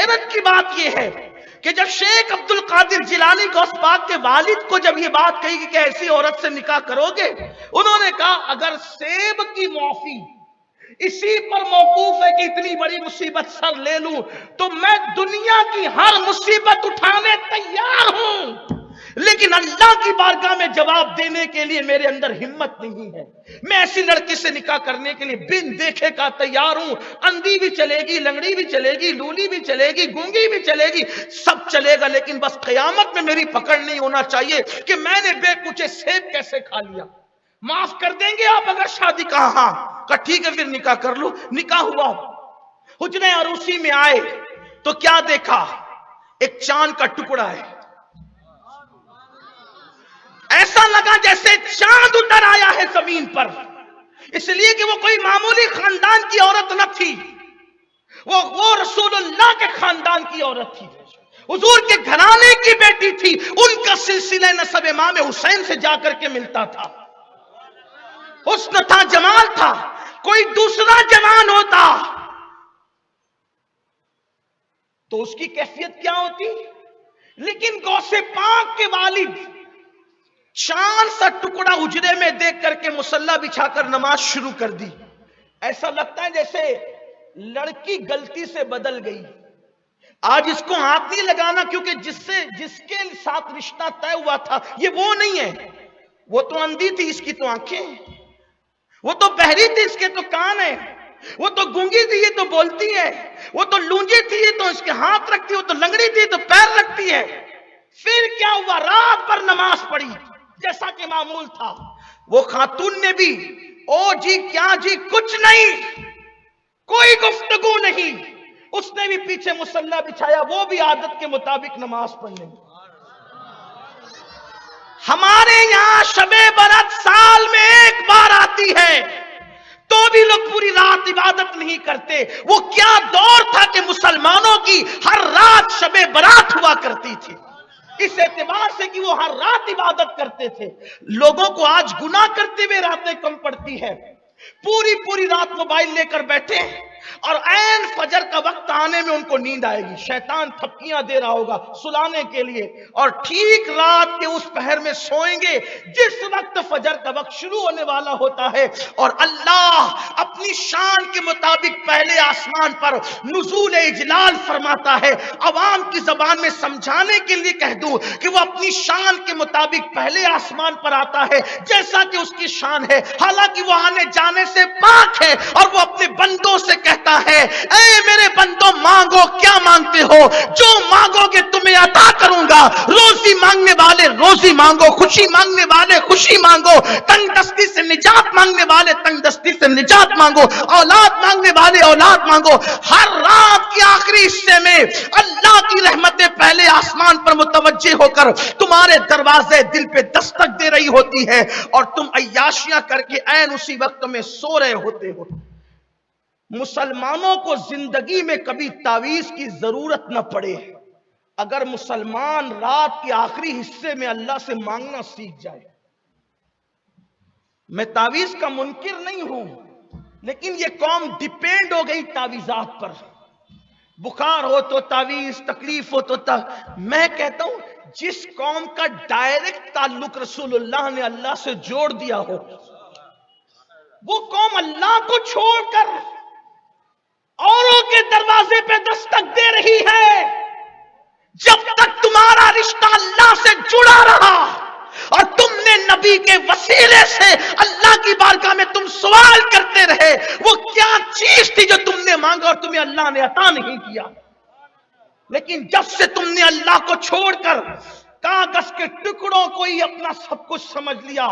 حیرت کی بات یہ ہے کہ جب شیخ عبد القادر جیلانی غوث پاک کے والد کو جب یہ بات کہی کہ ایسی عورت سے نکاح کرو گے، انہوں نے کہا اگر سیب کی معافی اسی پر موقوف ہے کہ اتنی بڑی مصیبت سر لے لوں تو میں دنیا کی ہر مصیبت اٹھانے تیار ہوں، لیکن اللہ کی بارگاہ میں جواب دینے کے لیے میرے اندر ہمت نہیں ہے۔ میں ایسی لڑکی سے نکاح کرنے کے لیے بن دیکھے کا تیار ہوں، اندھی بھی چلے گی، لنگڑی بھی چلے گی، لولی بھی چلے گی، گونگی بھی چلے گی، سب چلے گا، لیکن بس قیامت میں میری پکڑ نہیں ہونا چاہیے کہ میں نے بے کچھ سیب کیسے کھا لیا۔ معاف کر دیں گے آپ اگر شادی کا؟ ہاں۔ کہا ٹھیک ہے پھر نکاح کر لو۔ نکاح ہوا، حجرے عروسی میں آئے تو کیا دیکھا؟ ایک چاند کا ٹکڑا ہے، ایسا لگا جیسے چاند اتر آیا ہے زمین پر، اس لیے کہ وہ کوئی معمولی خاندان کی عورت نہ تھی، وہ رسول اللہ کے خاندان کی عورت تھی، حضور کے گھرانے کی بیٹی تھی، ان کا سلسلہ نسب امام حسین سے جا کر کے ملتا تھا، حسن تھا، جمال تھا، کوئی دوسرا جوان ہوتا تو اس کی کیفیت کیا ہوتی؟ لیکن غوث پاک کے والد چاند سا ٹکڑا حجرے میں دیکھ کر کے مصلی بچھا کر نماز شروع کر دی۔ ایسا لگتا ہے جیسے لڑکی غلطی سے بدل گئی۔ آج اس کو ہاتھ نہیں لگانا کیونکہ جس کے ساتھ رشتہ طے ہوا تھا یہ وہ نہیں ہے، وہ تو اندھی تھی، اس کی تو آنکھیں، وہ تو بہری تھی، اس کے تو کان ہیں، وہ تو گونگی تھی، یہ تو بولتی ہے، وہ تو لونجی تھی، یہ تو اس کے ہاتھ رکھتی، وہ تو لنگڑی تھی تو پیر رکھتی ہے۔ پھر کیا ہوا؟ رات بھر نماز پڑھی جیسا کہ معمول تھا۔ وہ خاتون نے بھی او جی کیا جی کچھ نہیں، کوئی گفتگو نہیں، اس نے بھی پیچھے مصلی بچھایا، وہ بھی عادت کے مطابق نماز پڑھنے۔ ہمارے یہاں شب برات سال میں ایک بار آتی ہے تو بھی لوگ پوری رات عبادت نہیں کرتے۔ وہ کیا دور تھا کہ مسلمانوں کی ہر رات شب برات ہوا کرتی تھی، اس اعتبار سے کہ وہ ہر رات عبادت کرتے تھے۔ لوگوں کو آج گناہ کرتے ہوئے راتیں کم پڑتی ہے، پوری رات موبائل لے کر بیٹھے اور عین فجر کا وقت آنے میں ان کو نیند آئے گی، شیطان تھپکیاں دے رہا ہوگا سلانے کے لیے، اور ٹھیک رات کے اس پہر میں سوئیں گے جس وقت فجر کا وقت شروع ہونے والا ہوتا ہے، اور اللہ اپنی شان کے مطابق پہلے آسمان پر نزول اجلال فرماتا ہے۔ عوام کی زبان میں سمجھانے کے لیے کہہ دوں کہ وہ اپنی شان کے مطابق پہلے آسمان پر آتا ہے جیسا کہ اس کی شان ہے، حالانکہ وہ آنے جانے سے پاک ہے، اور وہ اپنے بندوں سے کہتا ہے اے میرے بندوں مانگو، کیا مانگتے ہو؟ جو مانگو گے تمہیں عطا کروں گا۔ روزی مانگنے والے روزی مانگو، خوشی مانگنے والے خوشی مانگو، تنگ دستی سے نجات مانگنے والے تنگ دستی سے نجات مانگو، اولاد مانگنے والے اولاد مانگو۔ ہر رات کے آخری حصے میں اللہ کی رحمتیں پہلے آسمان پر متوجہ ہو کر تمہارے دروازے دل پہ دستک دے رہی ہوتی ہے، اور تم عیاشیاں کر کے عین اسی وقت میں سو رہے ہوتے ہو۔ مسلمانوں کو زندگی میں کبھی تعویذ کی ضرورت نہ پڑے اگر مسلمان رات کے آخری حصے میں اللہ سے مانگنا سیکھ جائے۔ میں تعویذ کا منکر نہیں ہوں، لیکن یہ قوم ڈیپینڈ ہو گئی تعویذات پر، بخار ہو تو تعویذ، تکلیف ہو تو میں کہتا ہوں جس قوم کا ڈائریکٹ تعلق رسول اللہ نے اللہ سے جوڑ دیا ہو، وہ قوم اللہ کو چھوڑ کر اوروں کے دروازے پہ دستک دے رہی ہے۔ جب تک تمہارا رشتہ اللہ سے جڑا رہا اور تم نے نبی کے وسیلے سے اللہ کی بارگاہ میں تم سوال کرتے رہے، وہ کیا چیز تھی جو تم نے مانگا اور تمہیں اللہ نے عطا نہیں کیا؟ لیکن جب سے تم نے اللہ کو چھوڑ کر کاغذ کے ٹکڑوں کو ہی اپنا سب کچھ سمجھ لیا،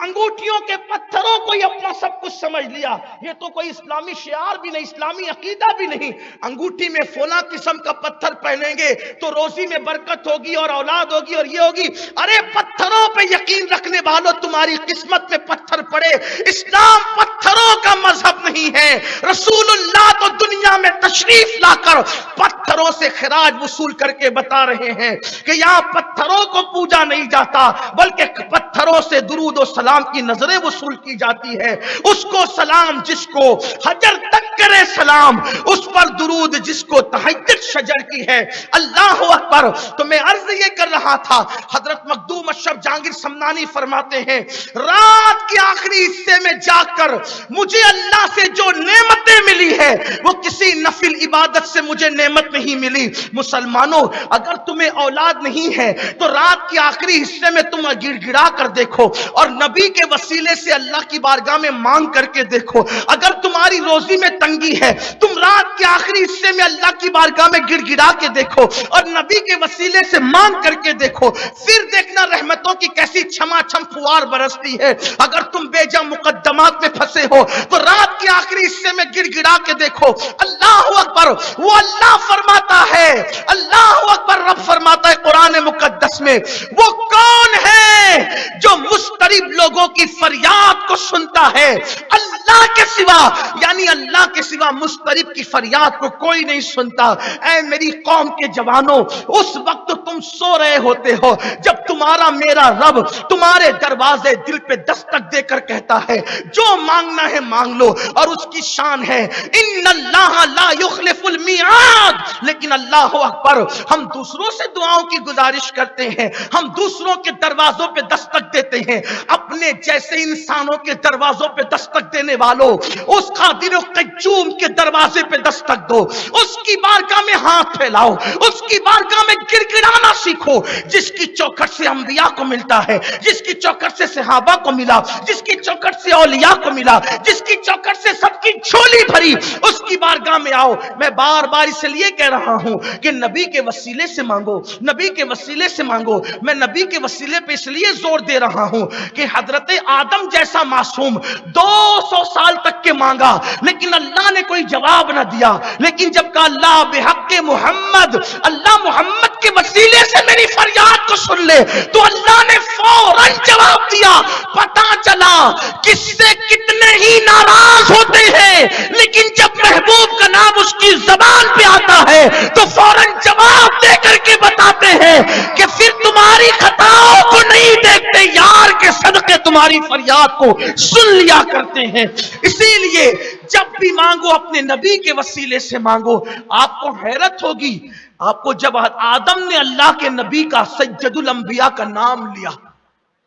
انگوٹھیوں کے پتھروں کو ہی اپنا سب کچھ سمجھ لیا، یہ تو کوئی اسلامی شعار بھی نہیں، اسلامی عقیدہ بھی نہیں۔ انگوٹھی میں فلاں قسم کا پتھر پہنیں گے تو روزی میں برکت ہوگی اور اولاد ہوگی اور یہ ہوگی۔ ارے پتھروں پہ یقین رکھنے والوں، تمہاری قسمت میں پتھر پڑے۔ اسلام پتھروں کا مذہب نہیں ہے، رسول اللہ تو دنیا میں تشریف لا کر پتھر پتھروں سے خراج وصول کر کے بتا رہے ہیں کہ یہاں پتھروں کو پوجا نہیں جاتا بلکہ پتھروں سے درود و سلام کی نظریں وصول کی جاتی ہے. اس کو سلام جس کو حجر تک کرے سلام، اس پر درود جس کو تہجد شجر کی ہے. اللہ اکبر. تو میں عرض یہ کر رہا تھا، حضرت مخدوم اشرف جہانگیر سمنانی فرماتے ہیں رات کے آخری حصے میں جا کر مجھے اللہ سے جو نعمتیں ملی ہے وہ کسی نفل عبادت سے مجھے نعمت نہیں ملی. مسلمانوں، اگر تمہیں اولاد نہیں ہے تو رات کے آخری حصے میں تم گڑ گڑا کر دیکھو اور نبی کے وسیلے سے اللہ کی بارگاہ میں مانگ کر کے دیکھو. اگر تمہاری روزی میں تنگی ہے تم رات کے آخری حصے میں اللہ کی بارگاہ میں گڑ گڑا کے دیکھو اور نبی کے وسیلے سے مانگ کر کے دیکھو، پھر دیکھنا رحمتوں کی کیسی چھما چھم فوار برستی ہے. اگر تم بے جا مقدمات میں پھنسے ہو تو رات کے آخری حصے میں گڑ گڑا کے دیکھو. اللہ اکبر. وہ اللہ فرماتا ہے، اللہ اکبر، رب فرماتا ہے قرآن مقدس میں، وہ کون ہے جو مضطرب لوگوں کی فریاد کو سنتا ہے اللہ کے سوا، یعنی اللہ کے سوا مضطرب کی فریاد کو کوئی نہیں سنتا. اے میری قوم کے جوانوں، اس وقت تم سو رہے ہوتے ہو جب تمہارا میرا رب تمہارے دروازے دل پہ دستک دے کر کہتا ہے جو مانگنا ہے مانگ لو، اور اس کی شان ہے ان اللہ لا یخلف المیعاد. لیکن اللہ اکبر، ہم دوسروں سے دعاؤں کی گزارش کرتے ہیں، ہم دوسروں کے دروازوں پہ دستک دیتے ہیں. اپنے جیسے انسانوں کے دروازوں پہ دستک دینے والوں، اس قادر و قیوم کے دروازے پہ دستک دو، اس کی بارگاہ میں ہاتھ پھیلاؤ، اس کی بارگاہ میں گڑ گڑانا سیکھو. جس کی چوکھٹ سے انبیاء کو ملتا ہے، جس کی چوکھٹ سے صحابہ کو ملا، جس کی چوکھٹ سے اولیاء کو ملا، جس کی چوکھٹ سے سب کی جھولی بھری، اس کی بارگاہ میں آؤ. میں بار بار اس لیے کہہ رہا ہوں کہ نبی کے وسیلے سے مانگو، نبی کے وسیلے سے مانگو. میں نبی کے وسیلے پہ اس لیے زور دے رہا ہوں کہ حضرت آدم جیسا معصوم 200 سال تک کے مانگا لیکن اللہ نے کوئی جواب نہ دیا. لیکن جب کہا اللہ بحق محمد، اللہ محمد کے وسیلے سے میری فریاد کو سن لے، تو اللہ نے فوراً جواب دیا. پتا چلا کس سے کتنے ہی ناراض ہوتے ہیں، لیکن جب محبوب کا نام اس کی زبان پہ آتا ہے تو فوراً جواب دے کر کے بتاتے ہیں کہ پھر تمہاری خطاؤں کو نہیں دیکھتے، یار کے صدقے تمہاری فریاد کو سن لیا کرتے ہیں. اسی لیے جب بھی مانگو اپنے نبی کے وسیلے سے مانگو. آپ کو حیرت ہوگی، آپ کو جب آدم نے اللہ کے نبی کا سید الانبیاء کا نام لیا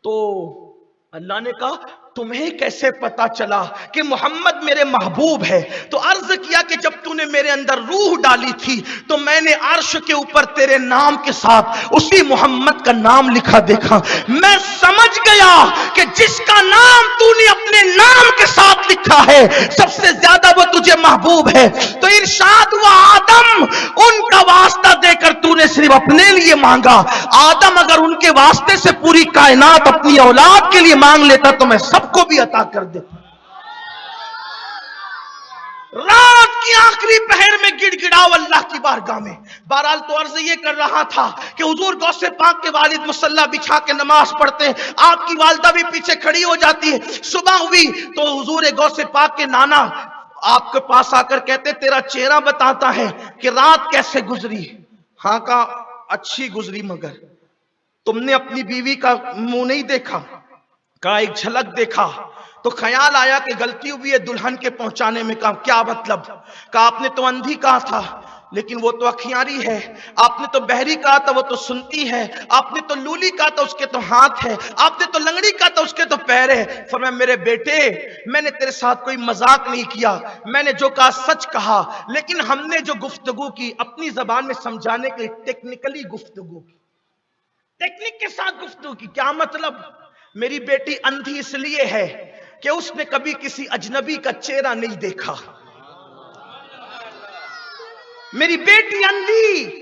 تو اللہ نے کہا تمہیں کیسے پتا چلا کہ محمد میرے محبوب ہے؟ تو عرض کیا کہ جب تو نے میرے اندر روح ڈالی تھی تو میں نے عرش کے اوپر تیرے نام کے ساتھ اسی محمد کا نام لکھا دیکھا. میں سمجھ گیا کہ جس کا نام تو نے اپنے نام کے ساتھ لکھا ہے سب سے زیادہ وہ تجھے محبوب ہے. تو ارشاد ہوا آدم ان کا واسطہ دے کر تو نے صرف اپنے لیے مانگا. آدم اگر ان کے واسطے سے پوری کائنات اپنی اولاد کے لیے مانگ لیتا تو میں سب کو بھی عطا کر دیتا. رات کی آخری پہر میں گڑ گڑاؤ اللہ کی بارگاہ میں. بہرحال تو عرض یہ کر رہا تھا کہ حضور غوث پاک کے والد مصلی بچھا کے نماز پڑھتے ہیں، آپ کی والدہ بھی پیچھے کھڑی ہو جاتی ہے. صبح ہوئی تو حضور غوث پاک کے نانا آپ کے پاس آ کر کہتے تیرا چہرہ بتاتا ہے کہ رات کیسے گزری. ہاں کہا اچھی گزری، مگر تم نے اپنی بیوی کا منہ نہیں دیکھا؟ کہا ایک جھلک دیکھا. تو خیال آیا کہ غلطی ہوئی ہے دلہن کے پہنچانے میں. کہا کیا مطلب؟ کہا آپ نے تو اندھی کہا تھا لیکن وہ تو اکھیاری ہے، آپ نے تو بہری کہا تھا وہ تو سنتی ہے، آپ نے تو لولی کہا تھا اس کے تو ہاتھ ہے، آپ نے تو لنگڑی کہا تھا اس کے تو پیر ہے. فرمایا میرے بیٹے میں نے تیرے ساتھ کوئی مذاق نہیں کیا، میں نے جو کہا سچ کہا. لیکن ہم نے جو گفتگو کی اپنی زبان میں سمجھانے کے لیے ٹیکنیکلی گفتگو کی، ٹیکنیک کے ساتھ گفتگو کی. کیا مطلب؟ میری بیٹی اندھی اس لیے ہے کہ اس نے کبھی کسی اجنبی کا چہرہ نہیں دیکھا. میری بیٹی اندھی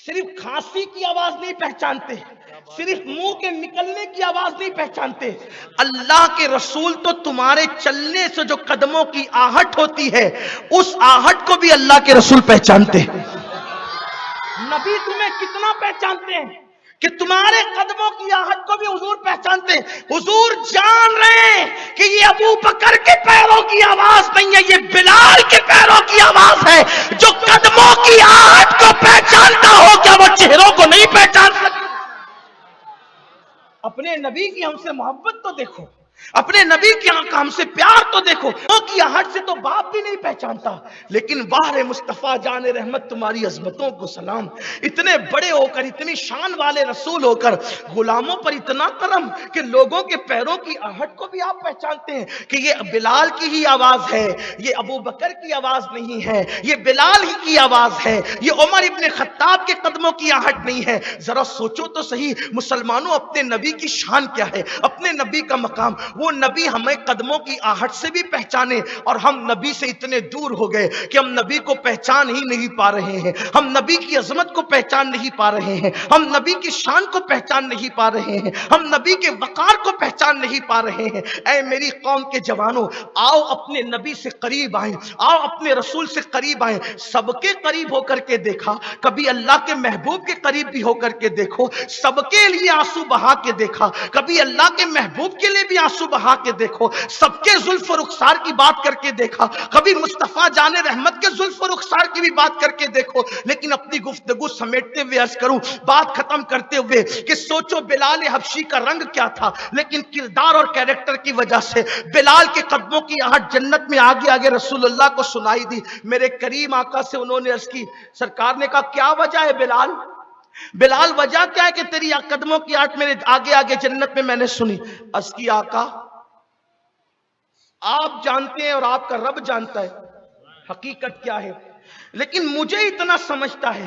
صرف کھانسی کی آواز نہیں پہچانتے، صرف منہ کے نکلنے کی آواز نہیں پہچانتے، اللہ کے رسول تو تمہارے چلنے سے جو قدموں کی آہٹ ہوتی ہے اس آہٹ کو بھی اللہ کے رسول پہچانتے۔ نبی تمہیں کتنا پہچانتے ہیں کہ تمہارے قدموں کی آہٹ کو بھی حضور پہچانتے ہیں۔ حضور جان رہے ہیں کہ یہ ابو بکر کے پیروں کی آواز نہیں ہے، یہ بلال کے پیروں کی آواز ہے۔ جو قدموں کی آہٹ کو پہچانتا ہو کیا وہ چہروں کو نہیں پہچان سکتا؟ اپنے نبی کی ہم سے محبت تو دیکھو، اپنے نبی کی ہم سے پیار تو دیکھو۔ کی آہٹ سے تو باپ بھی نہیں پہچانتا، لیکن باہر مصطفیٰ جان رحمت تمہاری عظمتوں کو سلام، اتنے بڑے ہو کر، اتنی شان والے رسول ہو کر، غلاموں پر اتنا کرم کہ لوگوں کے پیروں کی آہٹ کو بھی آپ پہچانتے ہیں کہ یہ بلال کی ہی آواز ہے، یہ ابو بکر کی آواز نہیں ہے، یہ بلال ہی کی آواز ہے، یہ عمر ابن خطاب کے قدموں کی آہٹ نہیں ہے۔ ذرا سوچو تو صحیح مسلمانوں، اپنے نبی کی شان کیا ہے، اپنے نبی کا مقام۔ وہ نبی ہمیں قدموں کی آہٹ سے بھی پہچانے، اور ہم نبی سے اتنے دور ہو گئے کہ ہم نبی کو پہچان ہی نہیں پا رہے ہیں، ہم نبی کی عظمت کو پہچان نہیں پا رہے ہیں، ہم نبی کی شان کو پہچان نہیں پا رہے ہیں، ہم نبی کے وقار کو پہچان نہیں پا رہے ہیں۔ اے میری قوم کے جوانوں، آؤ اپنے نبی سے قریب آئیں، آؤ اپنے رسول سے قریب آئیں۔ سب کے قریب ہو کر کے دیکھا، کبھی اللہ کے محبوب کے قریب بھی ہو کر کے دیکھو، سب کے لیے آنسو بہا کے دیکھا، کبھی اللہ کے محبوب کے لیے بھی آنسو بہا کے دیکھو، سب کے زلف و رخسار کی بات کر کے دیکھا، کبھی مصطفیٰ جان رحمت کے زلف و رخسار کی بھی بات کر کے دیکھو۔ لیکن اپنی گفتگو سمیٹتے ہوئے عرض کروں، بات ختم کرتے ہوئے، کہ سوچو بلال حبشی کا رنگ کیا تھا، لیکن کردار اور کیریکٹر کی وجہ سے بلال کے قدموں کی آہٹ جنت میں آگے آگے رسول اللہ کو سنائی دی۔ میرے کریم آقا سے انہوں نے عرض کی، سرکار نے کہا کیا وجہ ہے بلال؟ بلال وجہ کیا ہے کہ تیری قدموں کی آہٹ میرے آگے آگے جنت میں نے سنی؟ عرض کی آقا آپ جانتے ہیں اور آپ کا رب جانتا ہے حقیقت کیا ہے، لیکن مجھے اتنا سمجھتا ہے